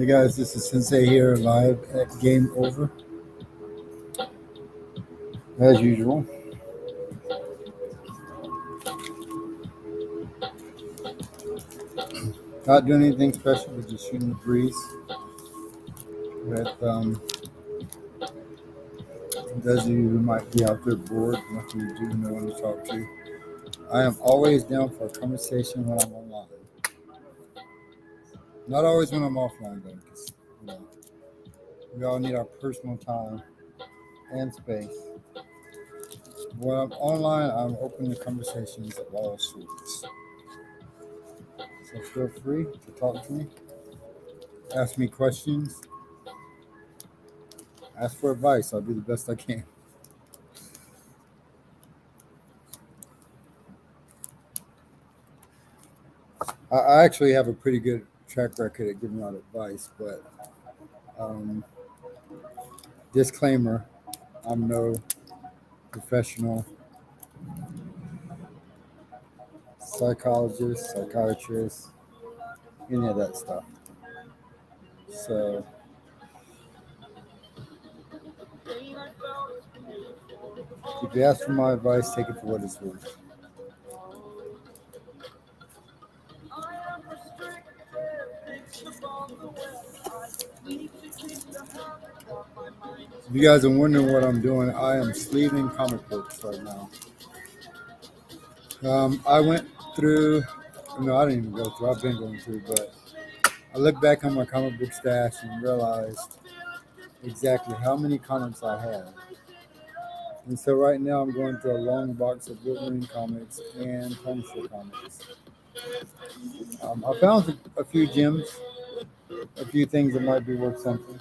Hey guys, this is Sensei here live at Game Over. As usual. Not doing anything special, but just shooting the breeze with those of you who might be out there bored, nothing to do, no one to talk to. I am always down for a conversation when I'm online. Not always when I'm offline though, because we all need our personal time and space. When I'm online, I'm open to conversations of all sorts. So feel free to talk to me, ask me questions, ask for advice. I'll do the best I can. I actually have a pretty good track record at giving out advice, but um, disclaimer, I'm no professional psychologist, psychiatrist, any of that stuff. So if you ask for my advice, take it for what it's worth. If you guys are wondering what I'm doing, I am sleeving comic books right now. I went through, no, I didn't even go through, I've been going through, but I looked back on my comic book stash and realized exactly how many comics I had. And so right now I'm going through a long box of Wolverine comics and Punisher comics. I found a few gems, a few things that might be worth something,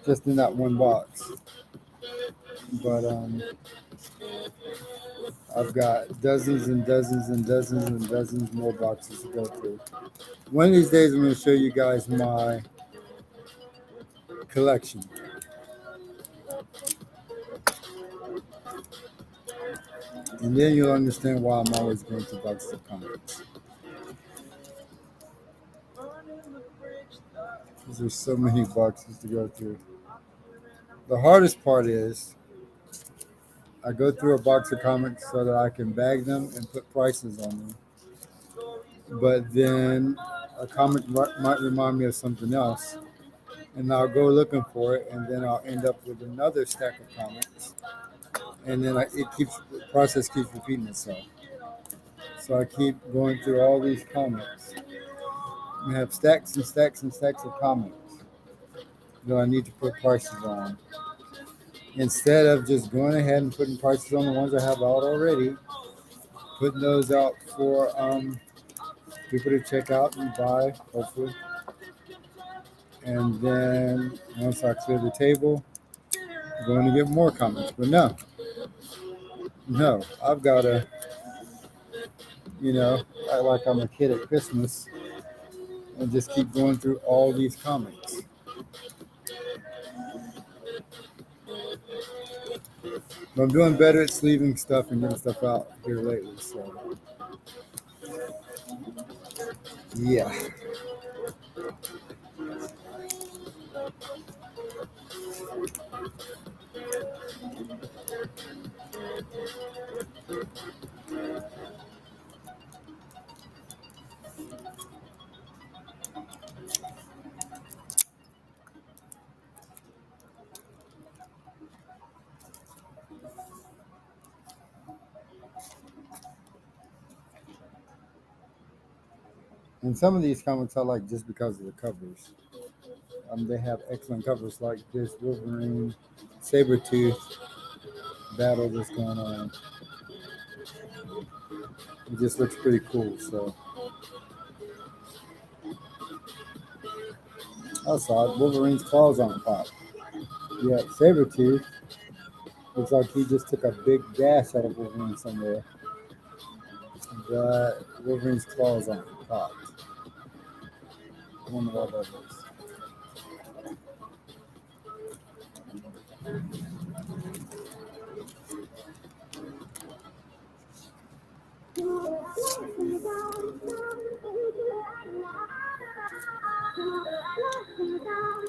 just in that one box. But I've got dozens and dozens and dozens and dozens more boxes to go through. One of these days I'm going to show you guys my collection. And then you'll understand why I'm always going through boxes of comics. Because there's so many boxes to go through. The hardest part is I go through a box of comics so that I can bag them and put prices on them. But then a comic might remind me of something else, and I'll go looking for it, and then I'll end up with another stack of comics, and then the process keeps repeating itself. So I keep going through all these comics. I have stacks and stacks and stacks of comics that I need to put prices on. Instead of just going ahead and putting prices on the ones I have out already, putting those out for people to check out and buy, hopefully. And then once I clear the table, I'm going to get more comics. But no, I've got to, act like I'm a kid at Christmas and just keep going through all these comics. But I'm doing better at sleeving stuff and getting stuff out here lately. So, yeah. And some of these comics I like just because of the covers. They have excellent covers like this Wolverine Sabretooth battle that's going on. It just looks pretty cool. So outside, Wolverine's claws on top. Yeah, Sabretooth looks like he just took a big gash out of Wolverine somewhere. But Wolverine's claws on top. I wonder what that is.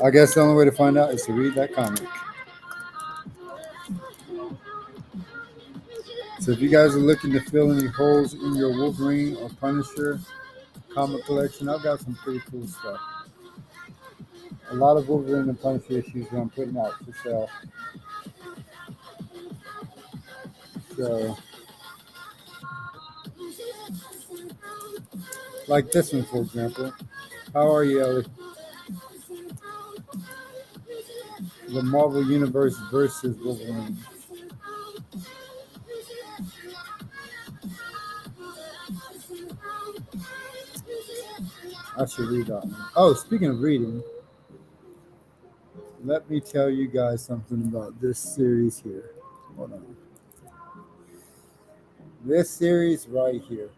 I guess the only way to find out is to read that comic. So if you guys are looking to fill any holes in your Wolverine or Punisher comic collection, I've got some pretty cool stuff. A lot of Wolverine and Punisher issues that I'm putting out for sale. So, like this one, for example. How are you, Ellie? The Marvel Universe versus Wolverine. I should read that one. Oh, speaking of reading, let me tell you guys something about this series here. Hold on. This series right here,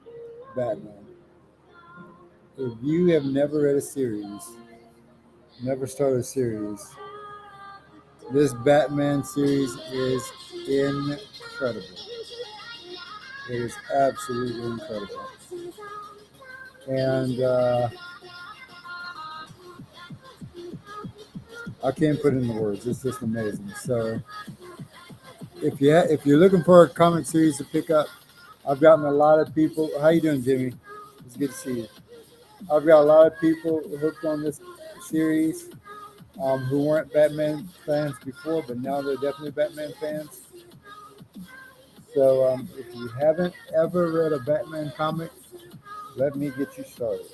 Batman. If you have never read a series, never started a series, this Batman series is incredible. It is absolutely incredible. And I can't put it into words. It's just amazing. So if you're looking for a comic series to pick up, I've gotten a lot of people. How you doing, Jimmy? It's good to see you. I've got a lot of people hooked on this series who weren't Batman fans before, but now they're definitely Batman fans. So if you haven't ever read a Batman comic, let me get you started.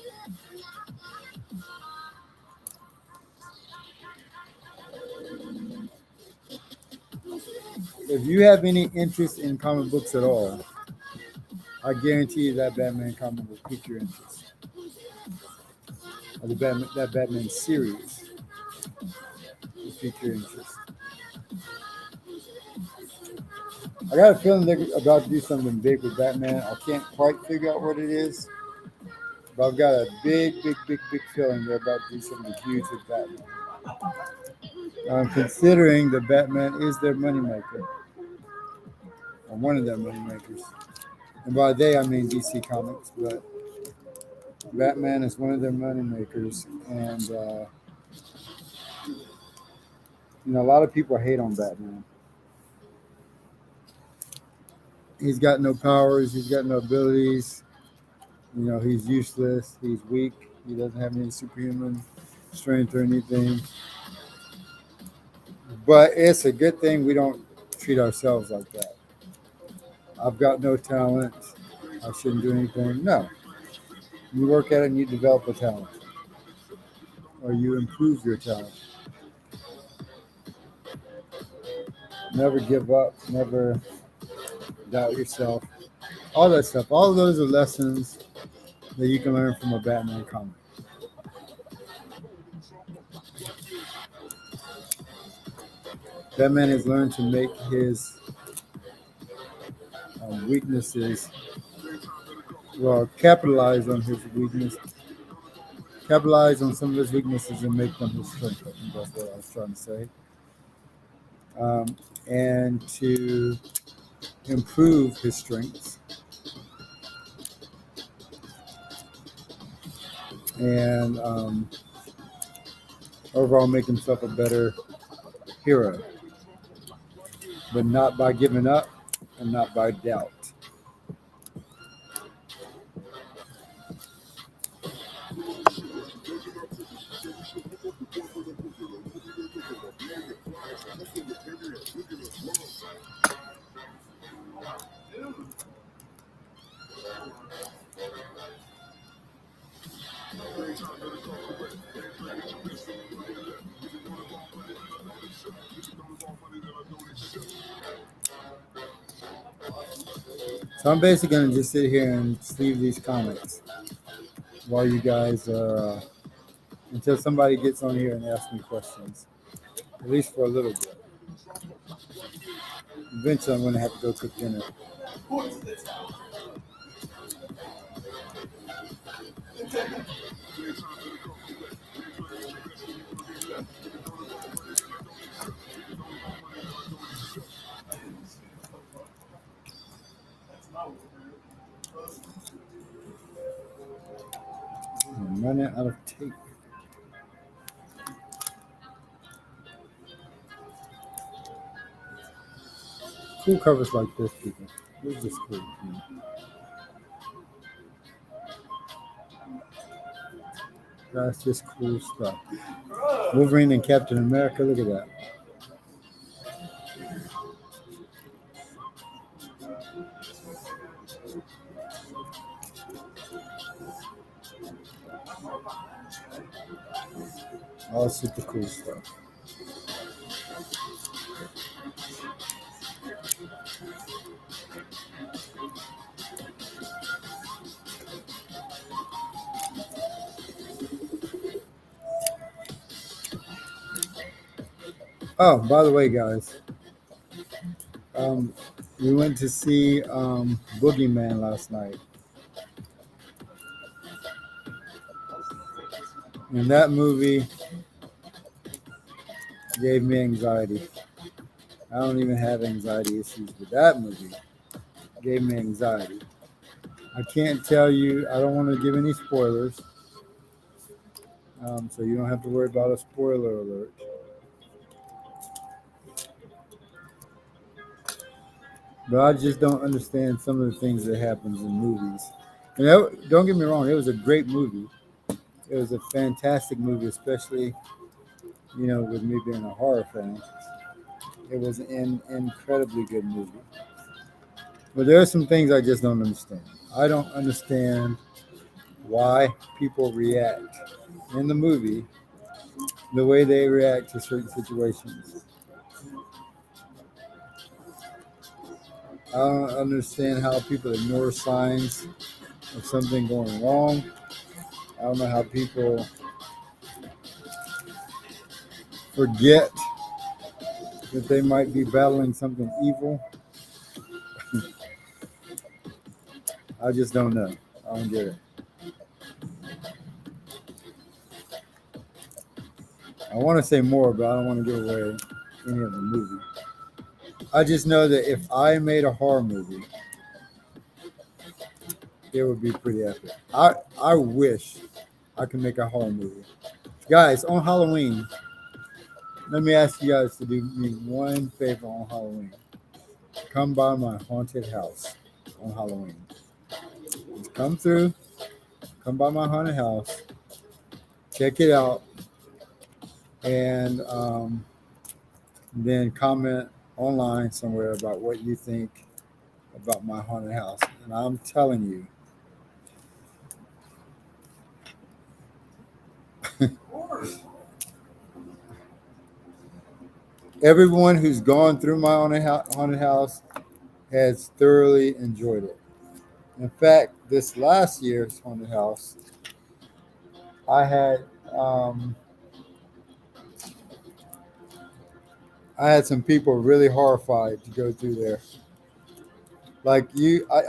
If you have any interest in comic books at all, I guarantee you that Batman comic will pique your interest. Or that Batman series will pique your interest. I got a feeling they're about to do something big with Batman. I can't quite figure out what it is, but I've got a big feeling they're about to do something huge with Batman. Considering that Batman is their moneymaker, or one of their moneymakers. And by they, I mean DC Comics, but Batman is one of their moneymakers. And, a lot of people hate on Batman. He's got no powers, he's got no abilities. He's useless, he's weak, he doesn't have any superhuman strength or anything. But it's a good thing we don't treat ourselves like that. I've got no talent, I shouldn't do anything. No. You work at it and you develop a talent, or you improve your talent. Never give up, never doubt yourself. All that stuff. All of those are lessons that you can learn from a Batman comic. Batman has learned to make his weaknesses, capitalize on his weakness, capitalize on some of his weaknesses and make them his strength. I think that's what I was trying to say. And to improve his strengths and overall make himself a better hero, but not by giving up and not by doubt. So I'm basically going to just sit here and sleeve these comics while you guys are, until somebody gets on here and asks me questions, at least for a little bit. Eventually, I'm going to have to go cook dinner. I'm running out of tape. Cool covers like this, people. This is just cool. That's just cool stuff. Wolverine and Captain America. Look at that. All super cool stuff. Oh, by the way, guys, um, we went to see Boogeyman last night, and that movie gave me anxiety. I don't even have anxiety issues, but that movie gave me anxiety. I can't tell you. I don't want to give any spoilers, so you don't have to worry about a spoiler alert. But I just don't understand some of the things that happens in movies. You know, don't get me wrong; it was a great movie. It was a fantastic movie, especially with me being a horror fan. It was an incredibly good movie. But there are some things I just don't understand. I don't understand why people react in the movie the way they react to certain situations. I don't understand how people ignore signs of something going wrong. I don't know how people forget that they might be battling something evil. I just don't know. I don't get it. I want to say more, but I don't want to give away any of the movie. I just know that if I made a horror movie, it would be pretty epic. I wish I could make a horror movie. Guys, on Halloween, let me ask you guys to do me one favor on Halloween. Come by my haunted house on Halloween. Just come through, come by my haunted house, check it out, and then comment online somewhere about what you think about my haunted house. And I'm telling you, everyone who's gone through my haunted house has thoroughly enjoyed it. In fact, this last year's haunted house, I had um, I had some people really horrified to go through there. Like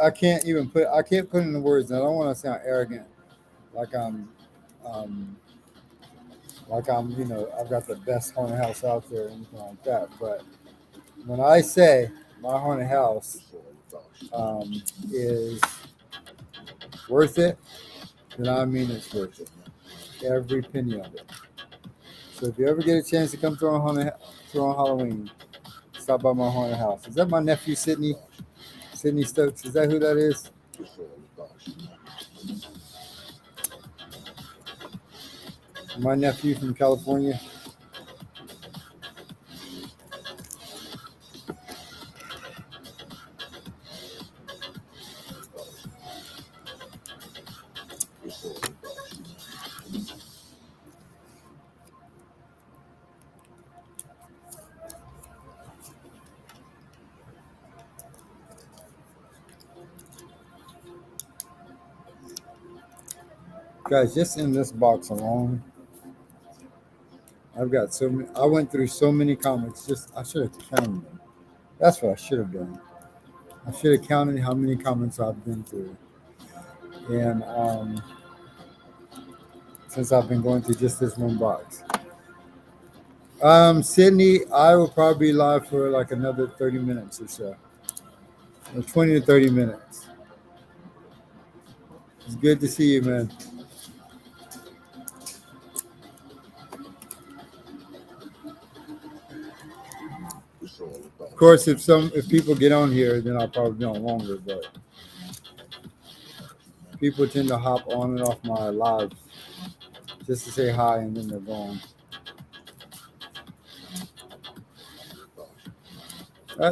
I can't even I can't put in the words. And I don't want to sound arrogant, like um, I've got the best haunted house out there or anything like that. But when I say my haunted house is worth it, then I mean it's worth it. Every penny of it. So if you ever get a chance to come through on Halloween, stop by my haunted house. Is that my nephew Sydney? Sydney Stokes? Is that who that is? My nephew from California. Guys, just in this box alone, I've got so many. I went through so many comics. I should have counted them. That's what I should have done. I should have counted how many comics I've been through, and since I've been going through just this one box. Sydney, I will probably be live for like another 30 minutes or so, or 20 to 30 minutes. It's good to see you, man. course, if people get on here, then I'll probably be on longer. But people tend to hop on and off my lives just to say hi, and then they're gone.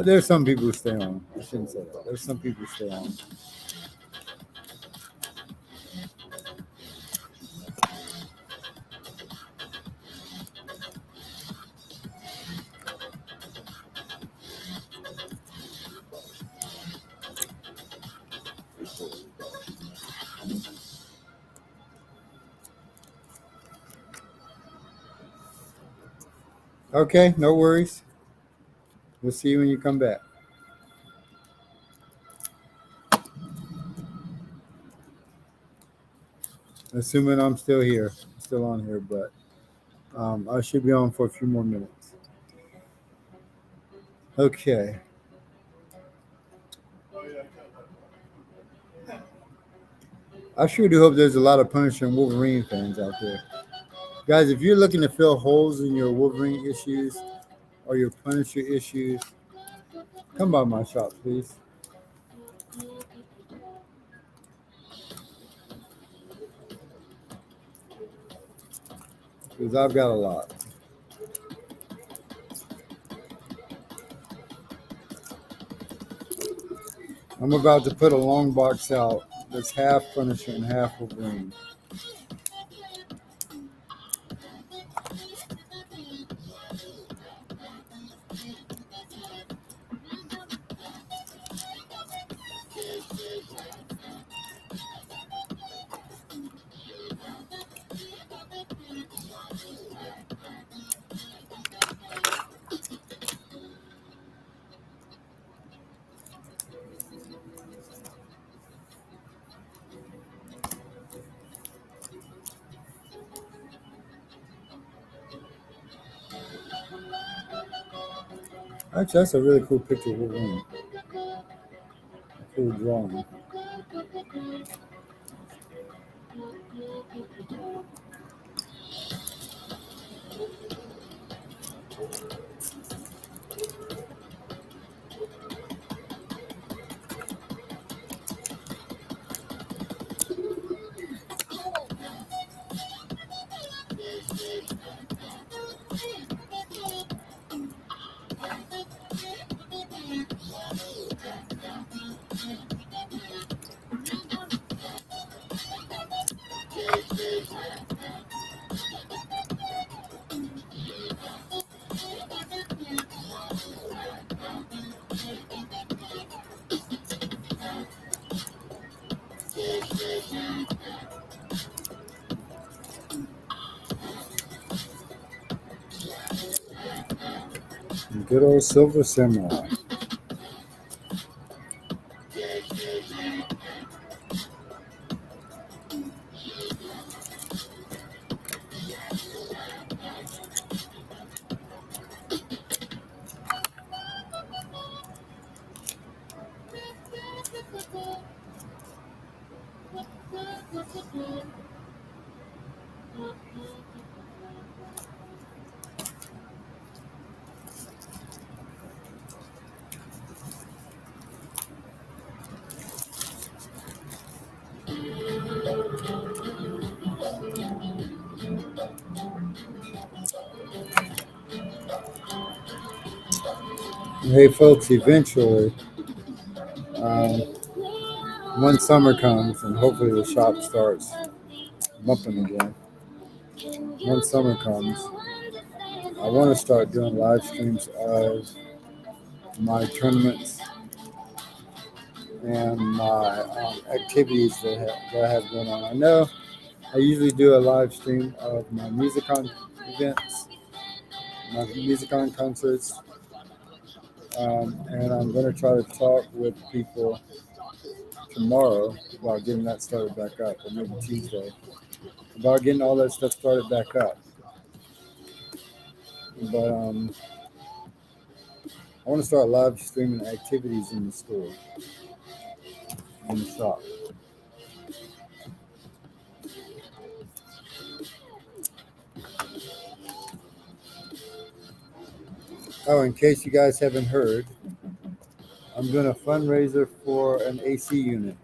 There's some people who stay on. I shouldn't say that. There's some people who stay on. Okay, no worries. We'll see you when you come back. Assuming I'm still here, still on here, but I should be on for a few more minutes. Okay. I sure do hope there's a lot of Punisher and Wolverine fans out there. Guys, if you're looking to fill holes in your Wolverine issues or your Punisher issues, come by my shop, please. Because I've got a lot. I'm about to put a long box out that's half Punisher and half Wolverine. Actually, that's a really cool picture of Wolverine. Cool drawing. Good old Silver Samurai. Hey, folks, eventually, um, when summer comes and hopefully the shop starts bumping again, when summer comes, I want to start doing live streams of my tournaments and my activities that I have going on. I know I usually do a live stream of my Musicon events, my Musicon concerts, and I'm going to try to talk with people tomorrow about getting that started back up, or maybe Tuesday, about getting all that stuff started back up. But I want to start live streaming activities in the store, in the shop. Oh, in case you guys haven't heard, I'm doing a fundraiser for an AC unit.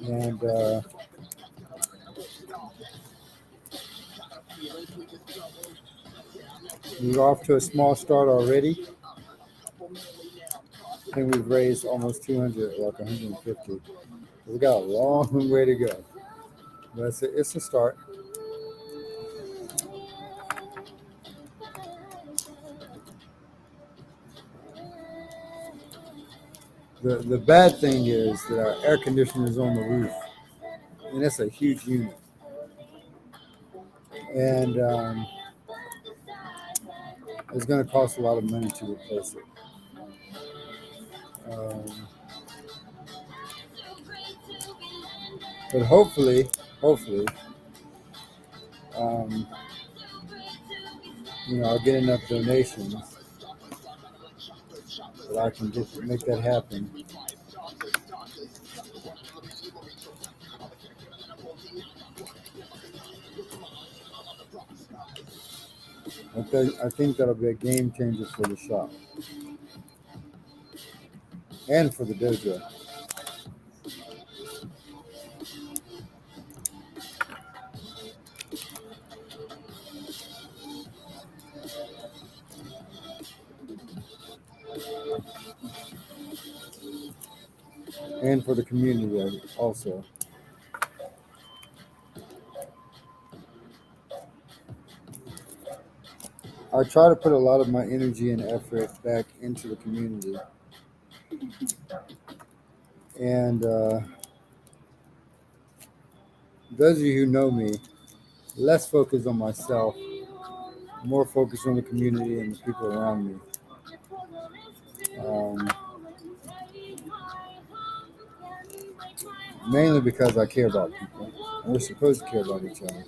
And we're off to a small start already. I think we've raised almost 200, like 150. We got a long way to go. But it's a start. The bad thing is that our air conditioner is on the roof, and it's a huge unit. And it's going to cost a lot of money to replace it. Um, but hopefully, um, I'll get enough donations that I can make that happen. I think that'll be a game changer for the shop and for the dojo. And for the community also. I try to put a lot of my energy and effort back into the community. And those of you who know me, less focused on myself, more focused on the community and the people around me. Um, Mainly because I care about people. And we're supposed to care about each other.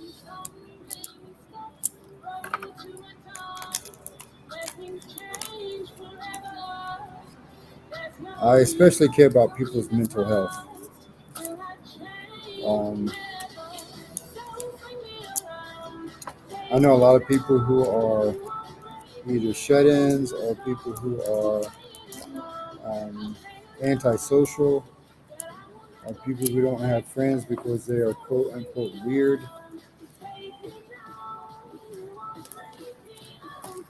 I especially care about people's mental health. Um, I know a lot of people who are either shut-ins or people who are antisocial, or people who don't have friends because they are quote unquote weird,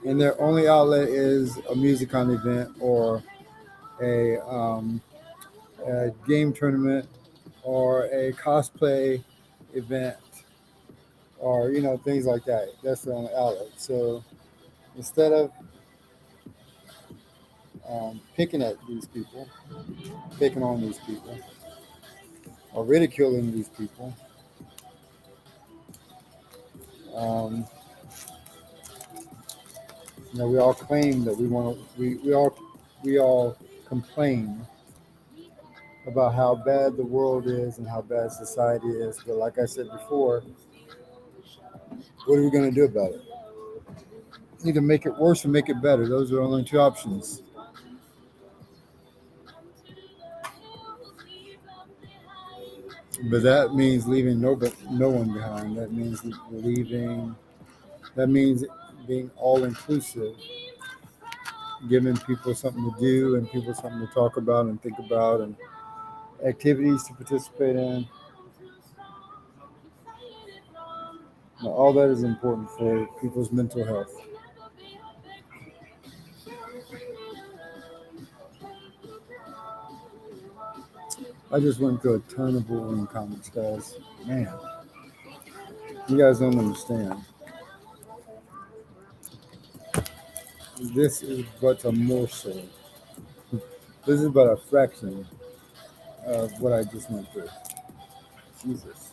and their only outlet is a music-con event or a game tournament or a cosplay event or things like that. That's their only outlet. So instead of picking at these people, picking on these people, or ridiculing these people, um, we all claim that we want to. We all complain about how bad the world is and how bad society is. But like I said before, what are we going to do about it? Either make it worse or make it better. Those are only two options. But that means leaving no one behind. That means leaving. That means being all inclusive, giving people something to do and people something to talk about and think about and activities to participate in. Now, all that is important for people's mental health. I just went through a ton of bullying comics, guys. Man, you guys don't understand. This is but a morsel. This is but a fraction of what I just went through. Jesus.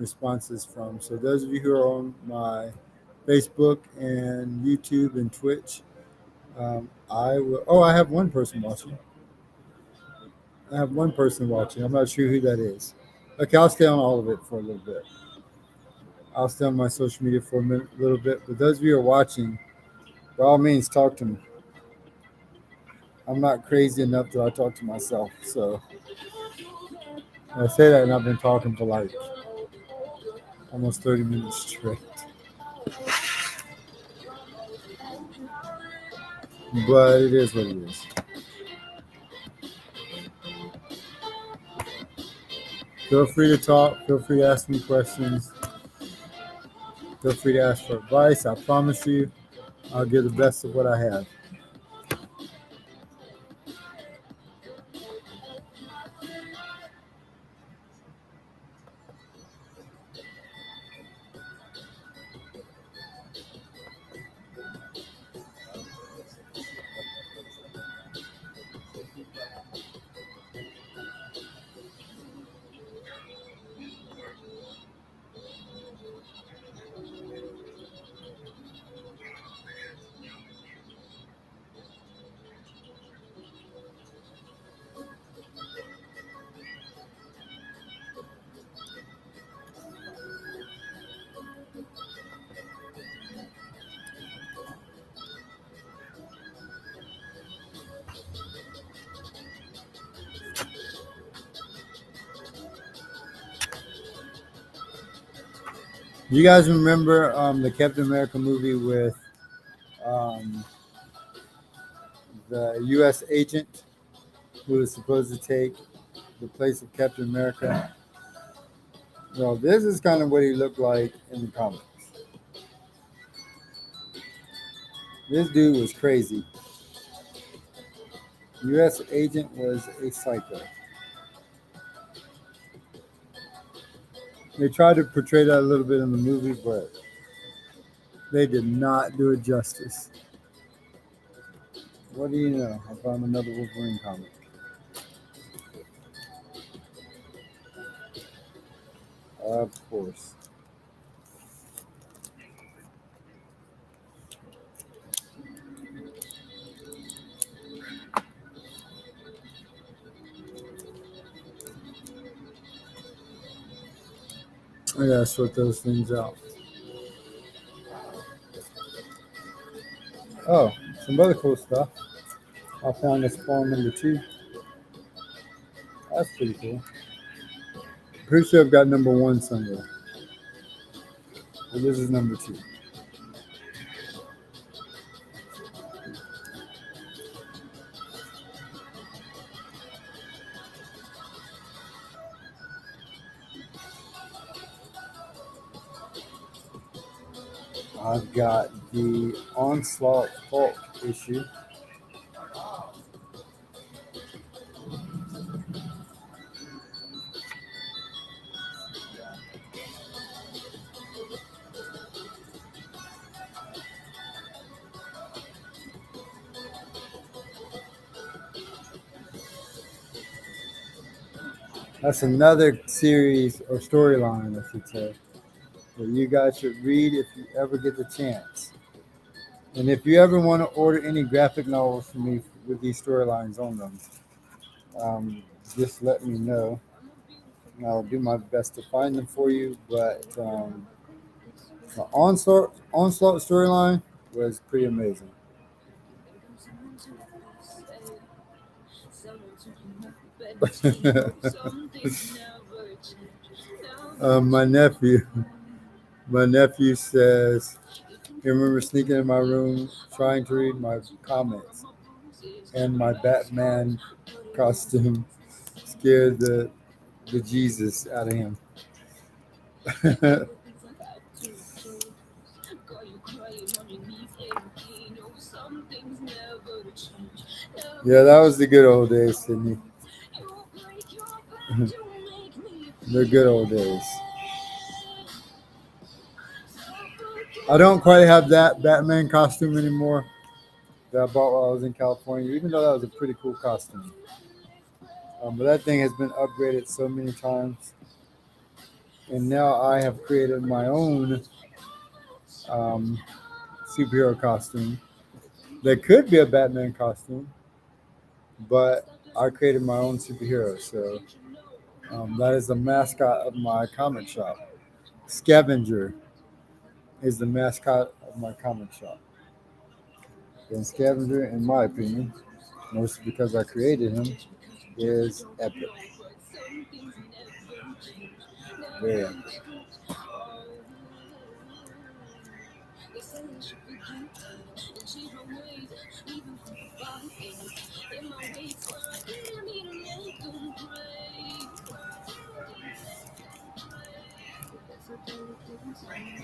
responses from. So those of you who are on my Facebook and YouTube and Twitch, I will. Oh, I have one person watching. I have one person watching. I'm not sure who that is. Okay, I'll stay on all of it for a little bit. I'll stay on my social media for a little bit. But those of you who are watching, by all means, talk to me. I'm not crazy enough that I talk to myself. So I say that, and I've been talking for like almost 30 minutes straight. But it is what it is. Feel free to talk. Feel free to ask me questions. Feel free to ask for advice. I promise you, I'll give the best of what I have. You guys remember the Captain America movie with um, the U.S. agent who was supposed to take the place of Captain America? Well, this is kind of what he looked like in the comics. This dude was crazy. U.S. agent was a psycho. They tried to portray that a little bit in the movie, but they did not do it justice. What do you know? I found another Wolverine comic. Of course. I gotta sort those things out. Oh, some other cool stuff. I found this spawn number 2. That's pretty cool. Pretty sure I've got number 1 somewhere. But this is number 2. I've got the Onslaught Hulk issue. That's another series or storyline, I should say, that you guys should read if you ever get the chance. And if you ever want to order any graphic novels from me with these storylines on them, just let me know. And I'll do my best to find them for you. But the Onslaught storyline was pretty amazing. My nephew, my nephew says he remembers sneaking in my room trying to read my comics, and my Batman costume scared the Jesus out of him. Yeah, that was the good old days, Sydney. The good old days. I don't quite have that Batman costume anymore that I bought while I was in California, even though that was a pretty cool costume. But that thing has been upgraded so many times. and now I have created my own um, superhero costume that could be a Batman costume, but I created my own superhero. So that is the mascot of my comic shop. Scavenger is the mascot of my comic shop. And Scavenger, in my opinion, mostly because I created him, is epic. Very epic.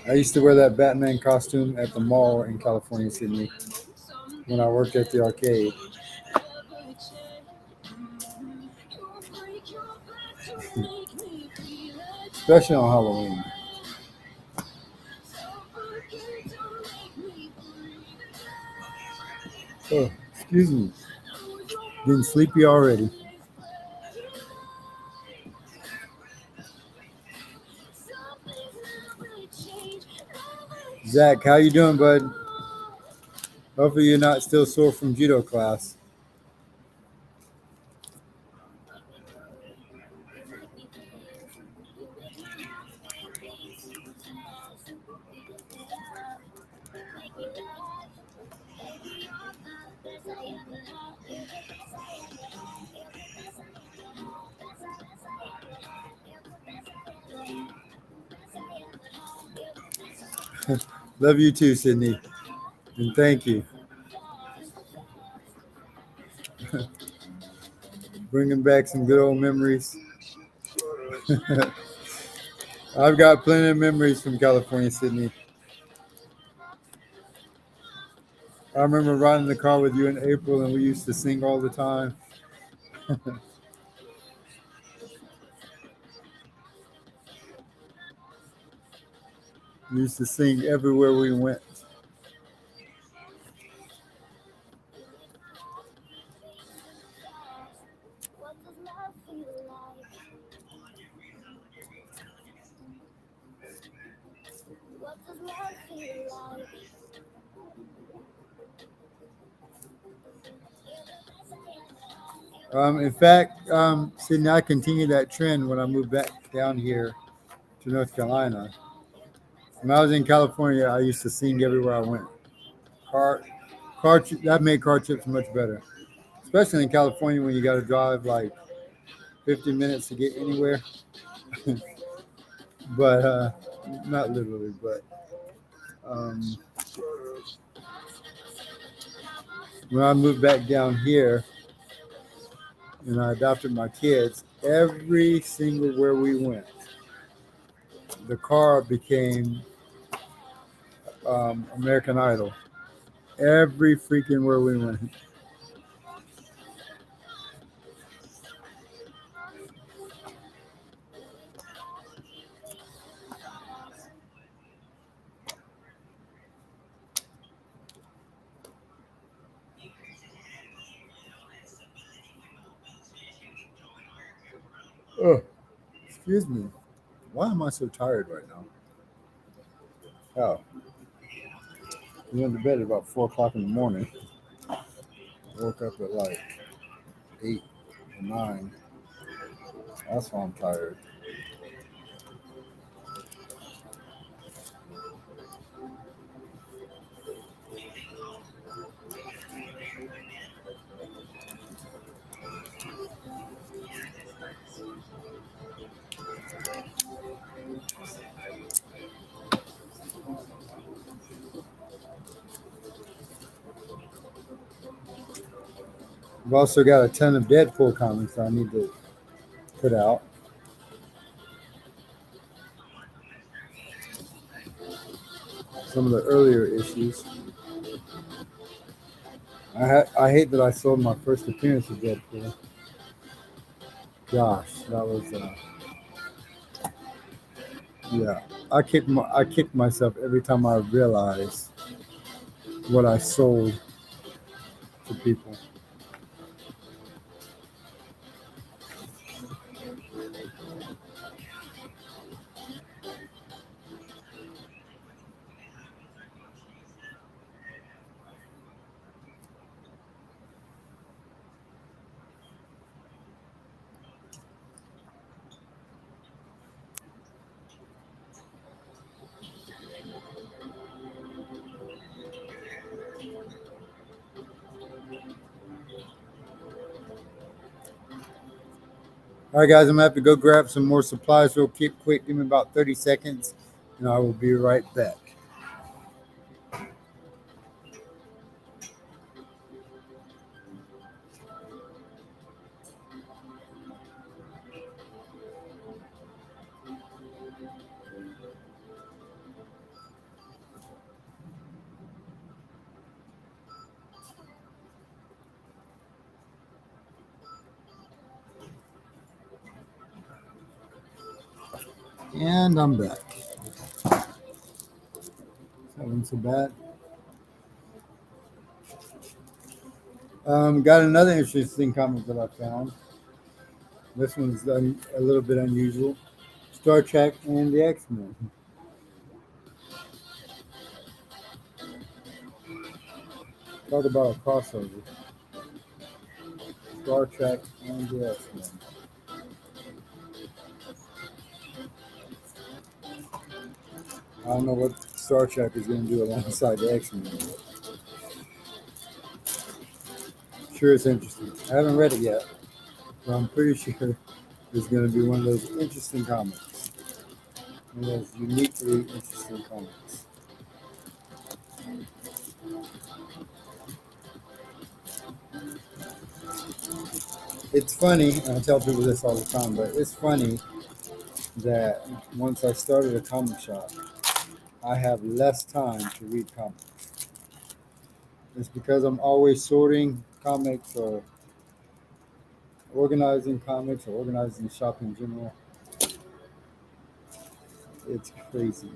I used to wear that Batman costume at the mall in California, Sydney, when I worked at the arcade. Especially on Halloween. Oh, excuse me. Getting sleepy already. Zach, how you doing, bud? Hopefully you're not still sore from judo class. Love you too, Sydney. And thank you. Bringing back some good old memories. I've got plenty of memories from California, Sydney. I remember riding in the car with you in April, and we used to sing all the time. We used to sing everywhere we went. In fact, Sydney, I continued that trend when I moved back down here to North Carolina. When I was in California, I used to sing everywhere I went. Car, that made car trips much better, especially in California when you got to drive like 50 minutes to get anywhere. But not literally, but um, when I moved back down here and I adopted my kids, every single where we went, the car became American Idol. Every freaking where we went. Oh, excuse me. Why am I so tired right now? Oh, we went to bed at about 4 o'clock in the morning. Woke up at like 8 or 9. That's why I'm tired. I've also got a ton of Deadpool comics I need to put out. Some of the earlier issues. I hate that I sold my first appearance of Deadpool. Gosh, that was yeah. I kicked myself every time I realized what I sold to people. All right, guys, I'm gonna have to go grab some more supplies real quick. Give me about 30 seconds, and I will be right back. And I'm back. That wasn't so bad. Got another interesting comic that I found. This one's a little bit unusual. Star Trek and the X-Men. Talk about a crossover. Star Trek and the X-Men. I don't know what Star Trek is going to do alongside the X-Men. Sure, it's interesting. I haven't read it yet, but I'm pretty sure it's going to be one of those interesting comics. One of those uniquely interesting comics. It's funny, and I tell people this all the time, but it's funny that once I started a comic shop, I have less time to read comics. It's because I'm always sorting comics or organizing comics or organizing the shop in general. It's crazy.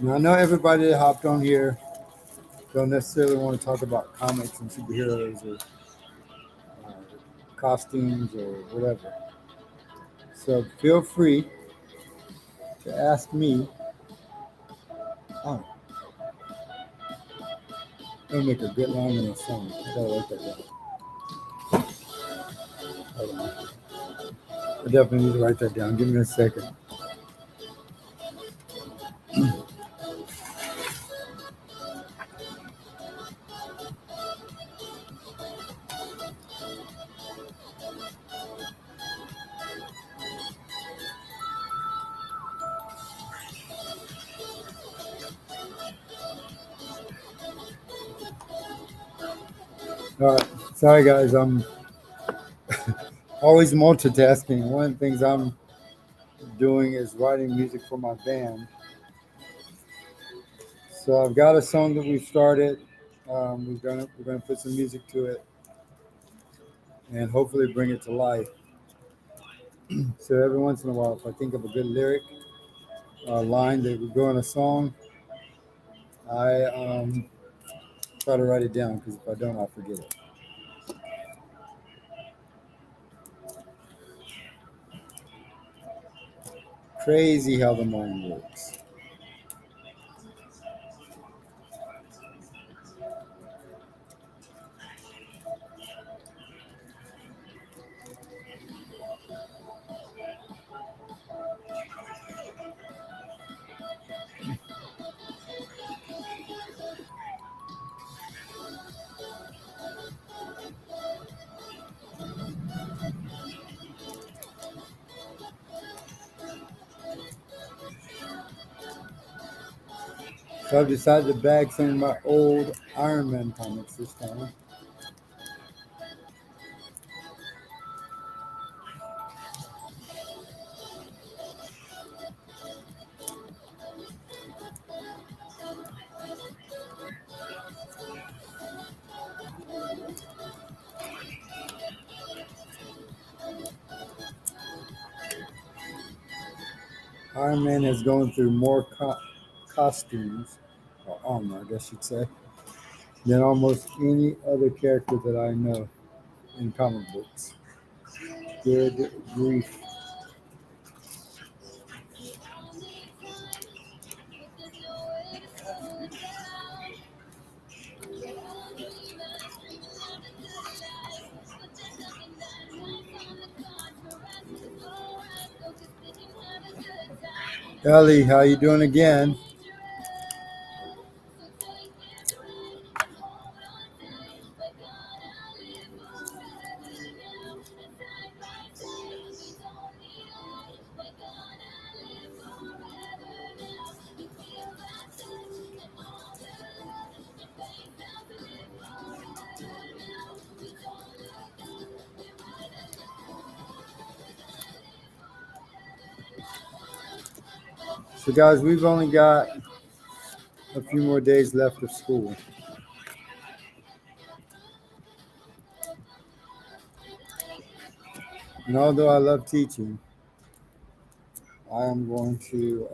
Now, I know everybody that hopped on here don't necessarily want to talk about comics and superheroes or uh, costumes or whatever. So feel free to ask me. Oh, it'll make a good line in a song. I gotta write that down. Hold on. I definitely need to write that down. Give me a second. All right. Sorry, guys. I'm always multitasking. One of the things I'm doing is writing music for my band. So I've got a song that we've started. We're gonna put some music to it and hopefully bring it to life. So every once in a while, if I think of a good lyric, line that would go in a song, I try to write it down because if I don't, I'll forget it. Crazy how the mind works. So I've decided to bag some of my old Iron Man comics this time. Iron Man has gone through more costumes, or armor, I guess you'd say, than almost any other character that I know in comic books. Good grief. Ellie, how you doing again? So, guys, we've only got a few more days left of school. And although I love teaching, I am going to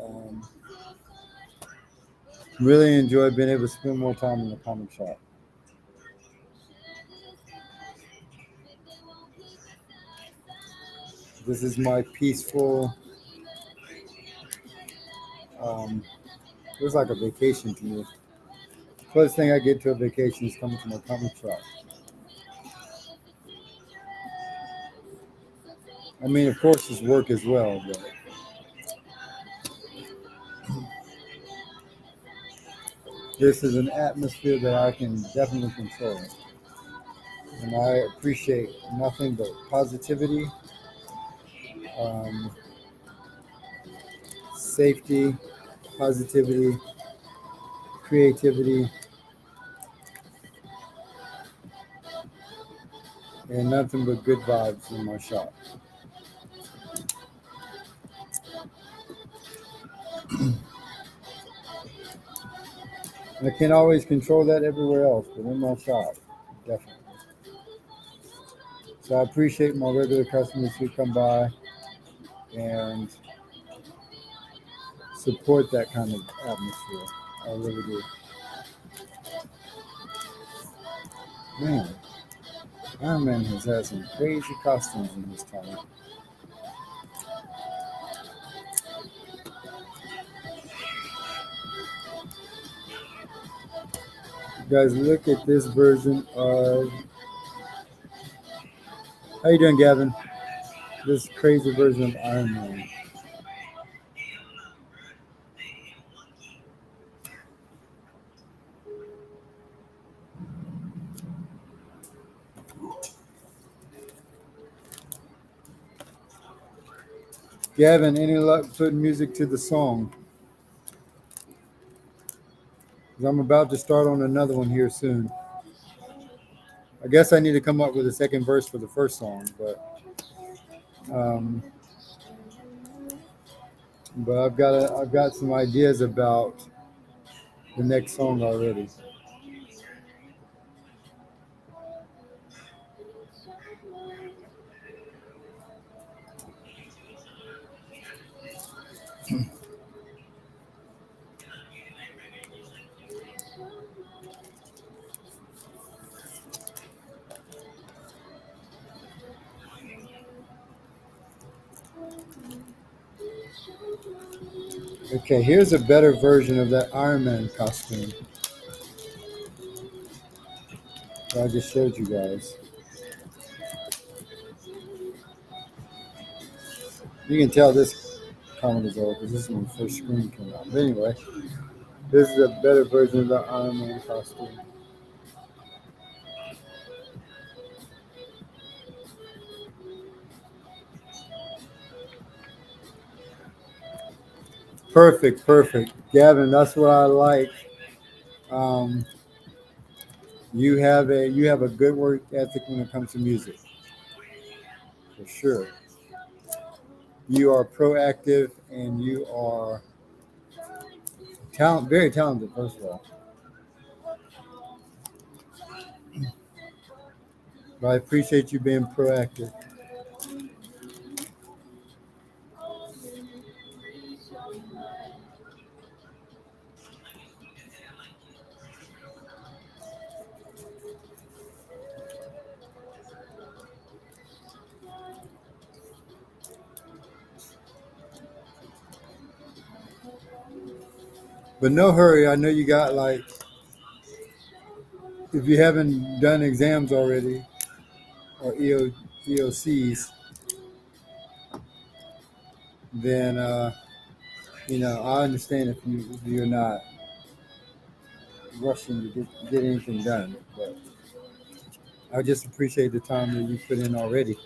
really enjoy being able to spend more time in the comic shop. This is my peaceful, it was like a vacation to me. First thing I get to a vacation is coming to my comic shop. I mean, of course, it's work as well, but this is an atmosphere that I can definitely control. And I appreciate nothing but positivity, um, safety, positivity, creativity, and nothing but good vibes in my shop. I can't always control that everywhere else, but in my shop, definitely. So I appreciate my regular customers who come by and support that kind of atmosphere. I really do. Man, Iron Man has had some crazy costumes in his time. Guys, look at this version of. How you doing, Gavin? This crazy version of Iron Man. Gavin, any luck putting music to the song? 'Cause I'm about to start on another one here soon. I guess I need to come up with a second verse for the first song, um, but I've got some ideas about the next song already. Okay, here's a better version of that Iron Man costume that I just showed you guys. You can tell this comic is old because this is when the first screen came out. But anyway, this is a better version of the Iron Man costume. Perfect, perfect. Gavin, that's what I like. Um, you have a good work ethic when it comes to music, for sure. You are proactive and you are very talented. First of all, but I appreciate you being proactive. But no hurry. I know you got like, if you haven't done exams already or EOCs, then I understand if you're not rushing to get anything done, but I just appreciate the time that you put in already.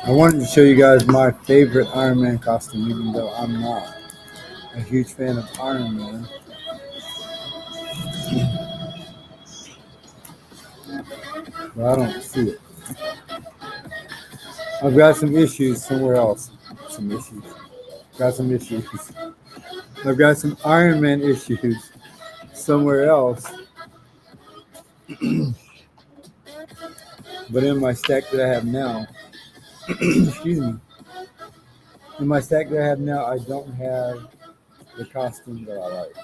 I wanted to show you guys my favorite Iron Man costume, even though I'm not a huge fan of Iron Man. But I don't see it. I've got some issues somewhere else. Some issues. Got some issues. I've got some Iron Man issues somewhere else. But in my stack that I have now, excuse me, in my stack that I have now, I don't have the costume that I like.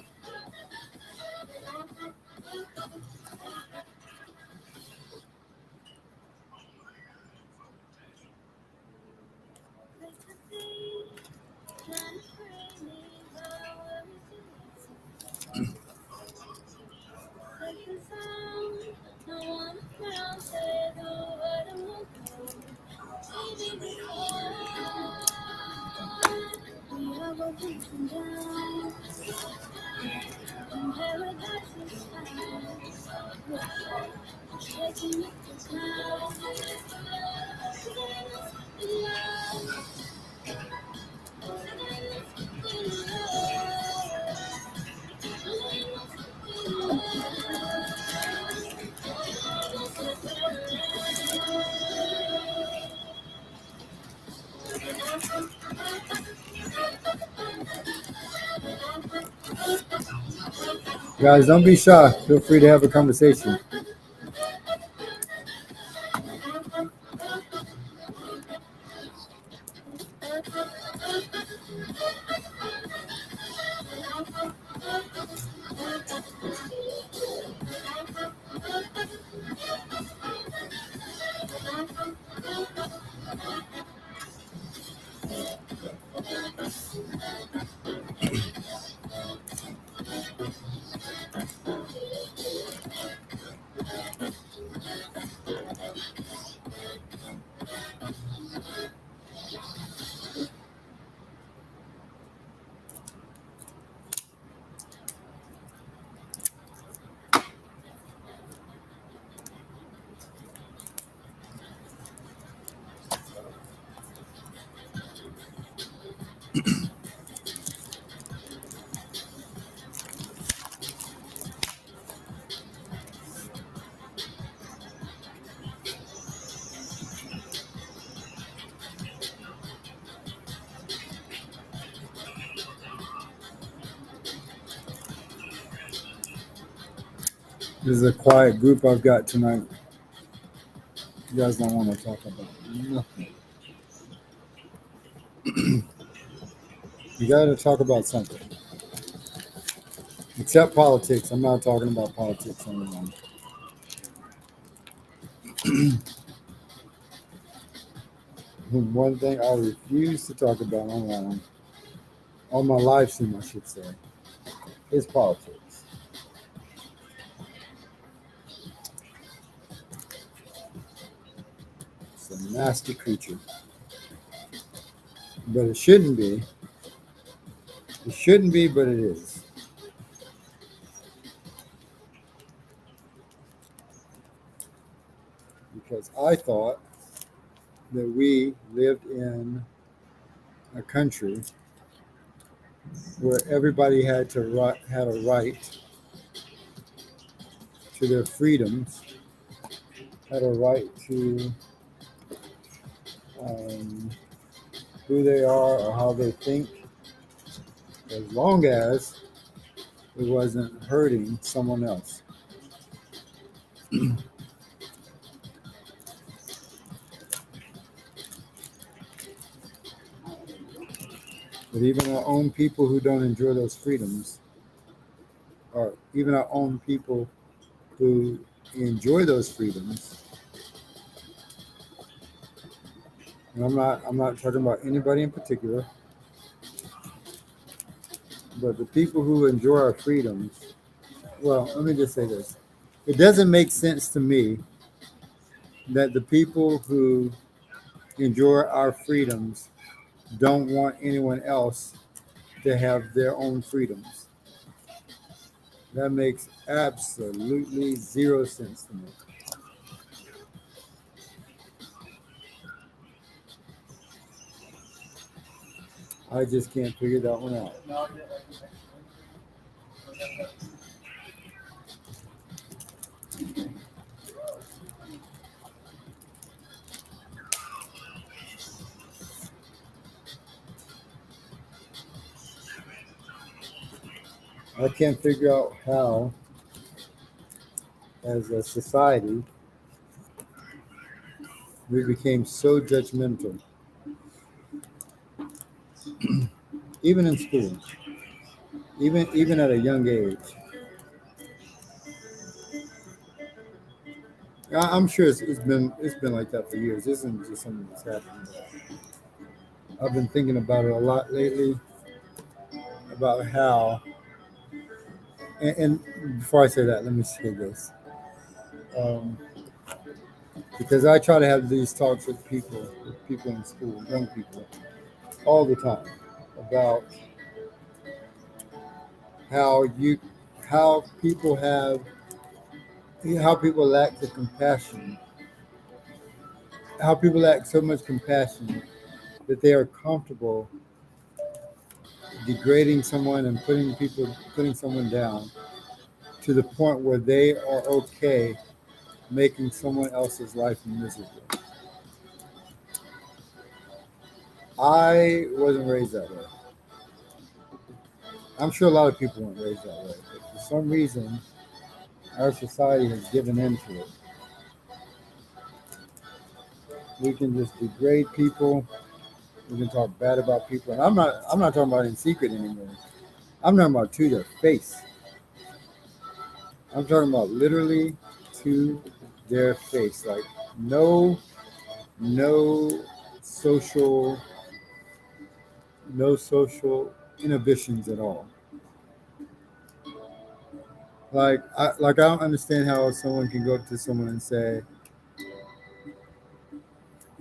Guys, don't be shy. Feel free to have a conversation. This is a quiet group I've got tonight. You guys don't want to talk about nothing. You got to talk about something. Except politics. I'm not talking about politics anymore. One thing I refuse to talk about online, on my live stream, I should say, is politics. It's a nasty creature. But it shouldn't be. It shouldn't be, but it is. Because I thought that we lived in a country where everybody had a right to their freedoms, had a right to um, who they are or how they think, as long as it wasn't hurting someone else. But even our own people who don't enjoy those freedoms, or even our own people who enjoy those freedoms, and I'm not talking about anybody in particular, but the people who enjoy our freedoms, well, let me just say this. It doesn't make sense to me that the people who enjoy our freedoms don't want anyone else to have their own freedoms. That makes absolutely zero sense to me. I just can't figure that one out. I can't figure out how, as a society, we became so judgmental, even in school, even at a young age. I'm sure it's been like that for years. This isn't just something that's happened. I've been thinking about it a lot lately, about how, and before I say that, let me say this. Um, because I try to have these talks with people in school, young people, all the time, about how you, how people have, how people lack the compassion, how people lack so much compassion that they are comfortable degrading someone and putting someone down to the point where they are okay making someone else's life miserable. I wasn't raised that way. I'm sure a lot of people weren't raised that way, but for some reason, our society has given into it. We can just degrade people. We can talk bad about people, and I'm not talking about in secret anymore. I'm talking about to their face. I'm talking about literally to their face. Like no, no social, no social inhibitions at all. I don't understand how someone can go up to someone and say,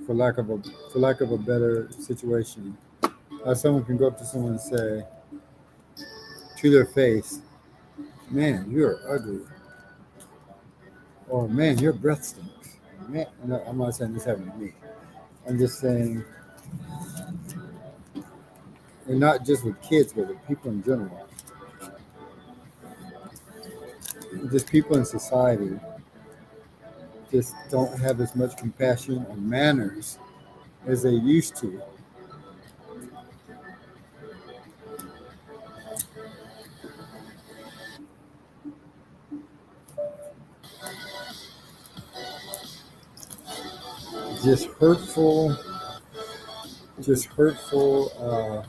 for lack of a for lack of a better situation, how someone can go up to someone and say to their face, "Man, you're ugly," or "Man, your breath stinks." Man, no, I'm not saying this happened to me. I'm just saying, and not just with kids, but with people in general, just people in society, just don't have as much compassion or manners as they used to. Just hurtful, just hurtful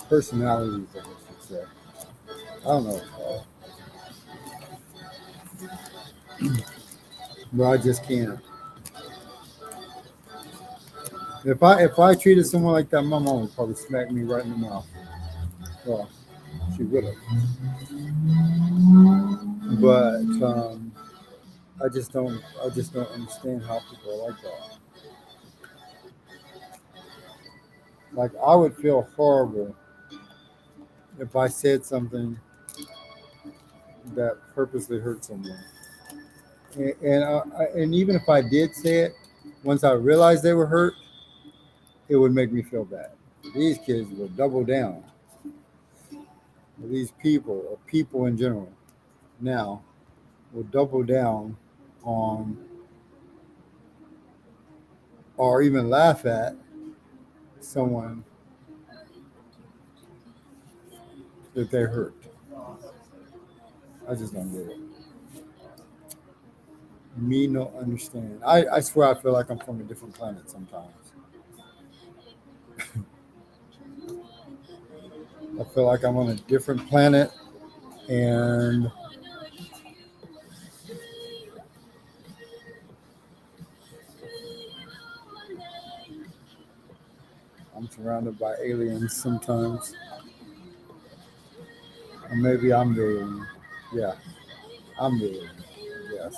personalities, I guess you'd say. I don't know, but I just can't. If I treated someone like that, my mom would probably smack me right in the mouth. Well, she would have, but I just don't understand how people are like that. Like I would feel horrible if I said something that purposely hurt someone, and even if I did say it, once I realized they were hurt, it would make me feel bad. These kids will double down. These people, or people in general, now will double down on or even laugh at someone that they hurt. I just don't get it. Me no understand. I swear I feel like I'm from a different planet sometimes. I feel like I'm on a different planet and I'm surrounded by aliens sometimes. Or maybe I'm the alien. Yeah, I'm the alien. Yes.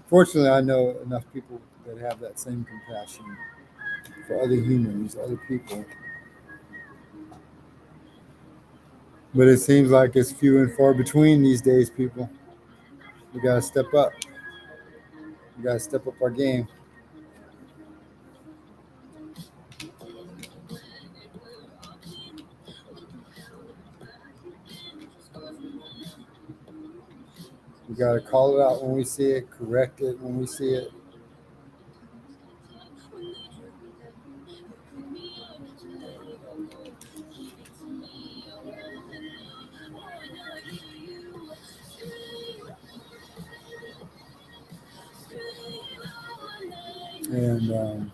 Fortunately, I know enough people that have that same compassion for other humans, other people. But it seems like it's few and far between these days, people. We gotta step up. We gotta step up our game. We gotta call it out when we see it, correct it when we see it. And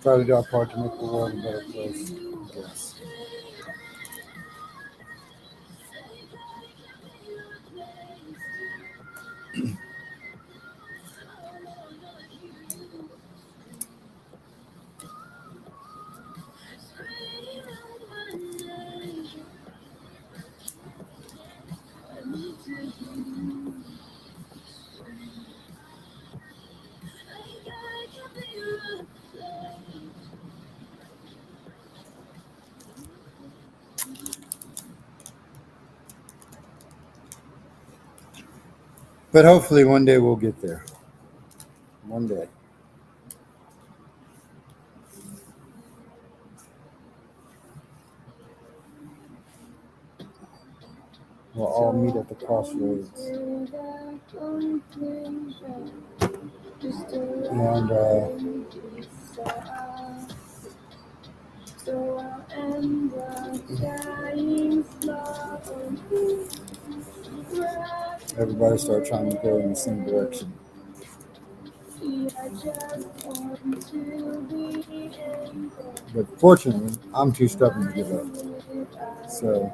try to do our part to make the world a better place, I guess. But hopefully one day we'll get there. One day. We'll all meet at the crossroads. And everybody start trying to go in the same direction. But fortunately, I'm too stubborn to give up. So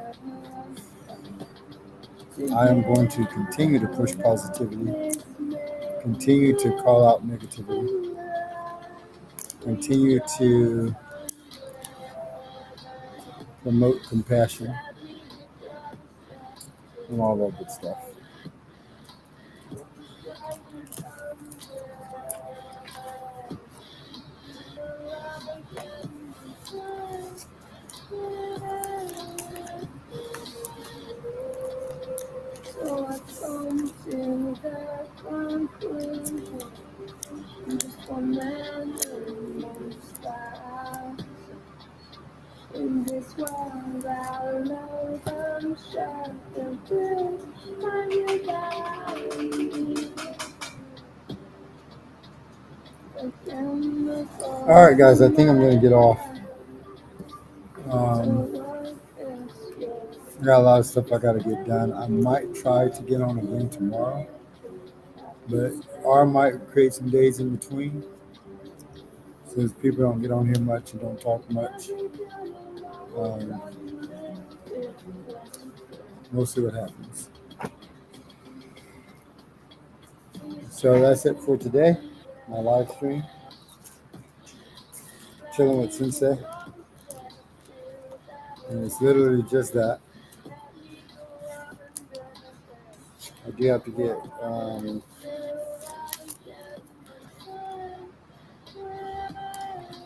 I am going to continue to push positivity, continue to call out negativity, continue to promote compassion, and all that good stuff. So I've come to the conclusion, I'm just one man and one star. In this world I'll know them shut the bridge when you die. All right, guys, I think I'm going to get off. I got a lot of stuff I got to get done. I might try to get on again tomorrow, but or I might create some days in between since people don't get on here much and don't talk much. We'll see what happens. So that's it for today. My live stream. Chillin Wit Sensei. And it's literally just that. I do have to get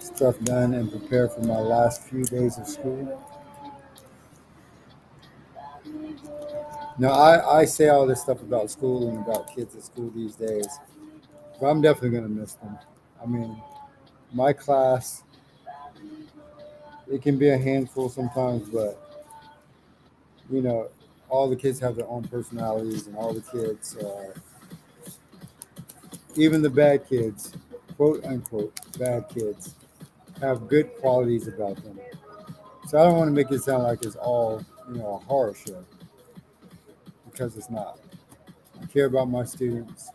stuff done and prepare for my last few days of school. Now, I say all this stuff about school and about kids at school these days, but I'm definitely going to miss them. I mean, my class, it can be a handful sometimes, but, you know, all the kids have their own personalities, and all the kids, even the bad kids, quote unquote, bad kids, have good qualities about them. So I don't want to make it sound like it's all, a horror show, because it's not. I care about my students.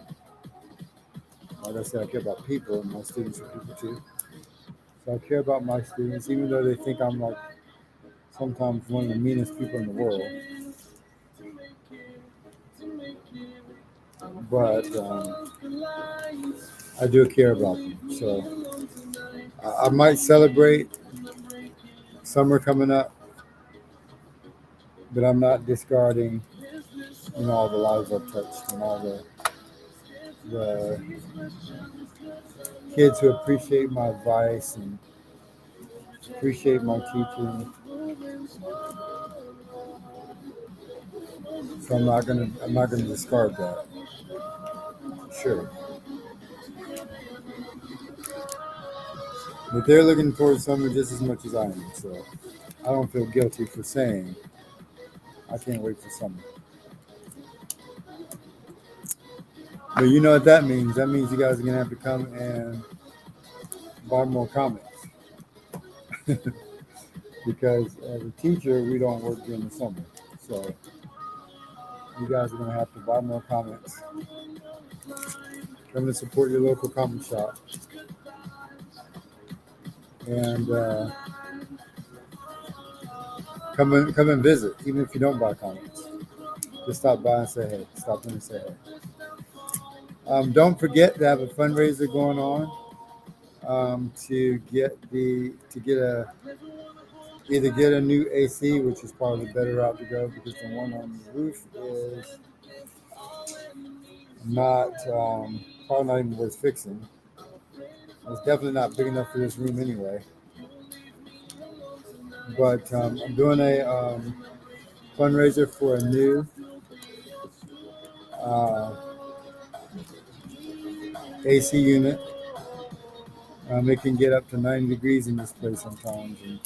Like I said, I care about people, and my students are people too. So I care about my students, even though they think I'm like sometimes one of the meanest people in the world. But I do care about them. So I might celebrate summer coming up, but I'm not discarding, all the lives I've touched, and all the kids who appreciate my advice and appreciate my teaching. So I'm not gonna discard that. Sure. But they're looking forward to summer just as much as I am. So I don't feel guilty for saying I can't wait for summer. But you know what that means? That means you guys are gonna have to come and buy more comics. Because as a teacher, we don't work during the summer. So you guys are gonna have to buy more comics. Come and support your local comic shop, and come and visit, even if you don't buy comics. Just stop by and say hey. Stop in and say hey. Don't forget to have a fundraiser going on, to get a either get a new AC, which is probably the better route to go, because the one on the roof is not probably not even worth fixing. It's definitely not big enough for this room anyway. But I'm doing a fundraiser for a new uh, AC unit. It can get up to 90 degrees in this place sometimes, and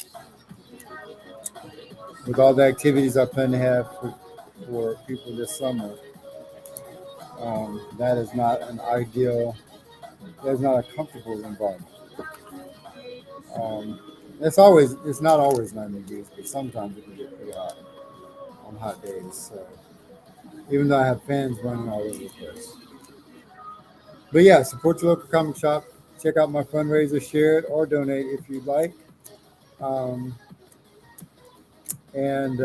with all the activities I plan to have for people this summer, that is not an ideal. That is not a comfortable environment. Um, it's not always 90 degrees, but sometimes it can get pretty hot on hot days. So even though I have fans running all over the place. But yeah, support your local comic shop. Check out my fundraiser, share it or donate if you'd like. Um, and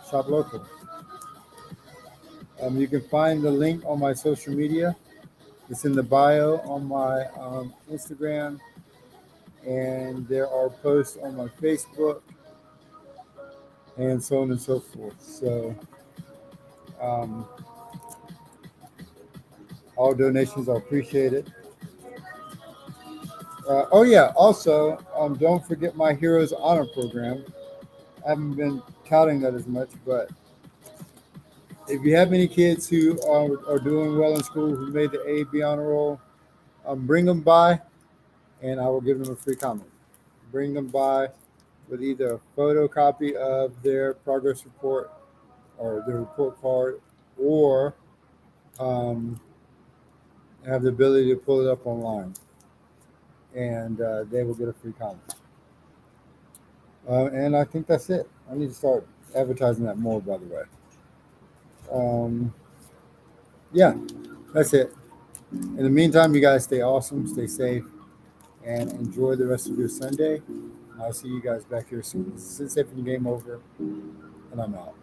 shop local. You can find the link on my social media. It's in the bio on my Instagram, and there are posts on my Facebook, and so on and so forth. So um, all donations are appreciated. Oh yeah, also don't forget my Heroes Honor Program. I haven't been touting that as much, but if you have any kids who are doing well in school, who made the A, B honor roll, bring them by, and I will give them a free comic. Bring them by with either a photocopy of their progress report or their report card, or um, have the ability to pull it up online, and they will get a free comic. And I think that's it. I need to start advertising that more, by the way. Um, yeah, that's it. In the meantime, you guys stay awesome, stay safe, and enjoy the rest of your Sunday. I'll see you guys back here soon. This is Sensei from Game Over, and I'm out.